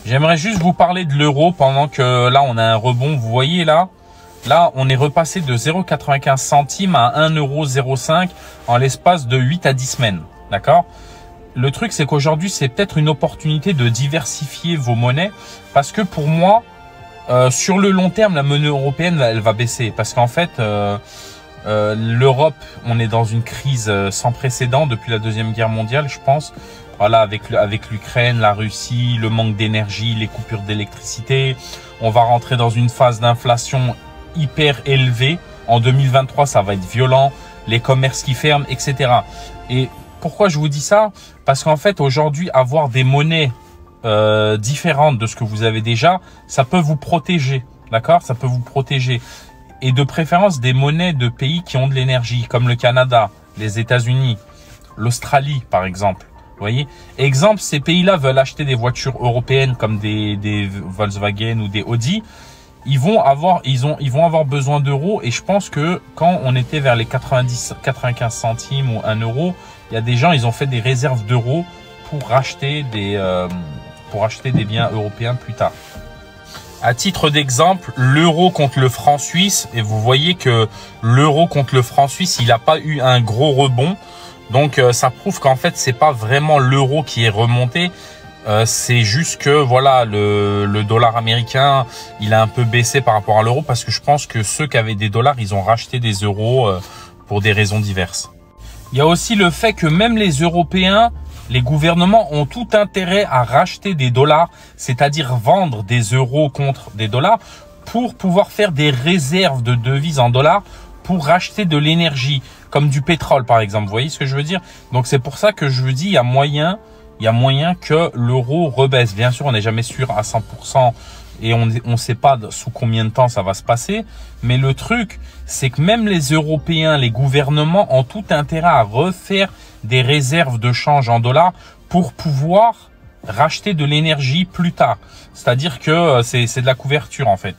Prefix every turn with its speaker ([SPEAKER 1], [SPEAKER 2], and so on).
[SPEAKER 1] J'aimerais juste vous parler de l'euro pendant que là, on a un rebond. Vous voyez là, on est repassé de 0,95 centimes à 1,05 € en l'espace de 8 à 10 semaines. D'accord? Le truc, c'est qu'aujourd'hui, c'est peut-être une opportunité de diversifier vos monnaies parce que pour moi, sur le long terme, la monnaie européenne, elle va baisser parce qu'en fait, l'Europe, on est dans une crise sans précédent depuis la Deuxième Guerre mondiale, je pense. Voilà, avec l'Ukraine, la Russie, le manque d'énergie, les coupures d'électricité. On va rentrer dans une phase d'inflation hyper élevée. En 2023, ça va être violent. Les commerces qui ferment, etc. Et pourquoi je vous dis ça? Parce qu'en fait, aujourd'hui, avoir des monnaies différentes de ce que vous avez déjà, ça peut vous protéger. D'accord? Ça peut vous protéger. Et de préférence, des monnaies de pays qui ont de l'énergie, comme le Canada, les États-Unis, l'Australie, par exemple. Vous voyez, exemple, ces pays-là veulent acheter des voitures européennes comme des Volkswagen ou des Audi. Ils vont avoir besoin d'euros et je pense que quand on était vers les 95 centimes ou 1 euro, il y a des gens, ils ont fait des réserves d'euros pour acheter des biens européens plus tard. À titre d'exemple, l'euro contre le franc suisse, et vous voyez que l'euro contre le franc suisse, il n'a pas eu un gros rebond. Donc, ça prouve qu'en fait, c'est pas vraiment l'euro qui est remonté. C'est juste que, voilà, le dollar américain, il a un peu baissé par rapport à l'euro parce que je pense que ceux qui avaient des dollars, ils ont racheté des euros pour des raisons diverses. Il y a aussi le fait que même les Européens, les gouvernements ont tout intérêt à racheter des dollars, c'est-à-dire vendre des euros contre des dollars pour pouvoir faire des réserves de devises en dollars pour racheter de l'énergie, comme du pétrole par exemple. Vous voyez ce que je veux dire? Donc c'est pour ça que je vous dis, il y a moyen que l'euro rebaisse. Bien sûr, on n'est jamais sûr à 100% et on ne sait pas sous combien de temps ça va se passer. Mais le truc, c'est que même les Européens, les gouvernements ont tout intérêt à refaire des réserves de change en dollars pour pouvoir racheter de l'énergie plus tard. C'est-à-dire que c'est de la couverture en fait.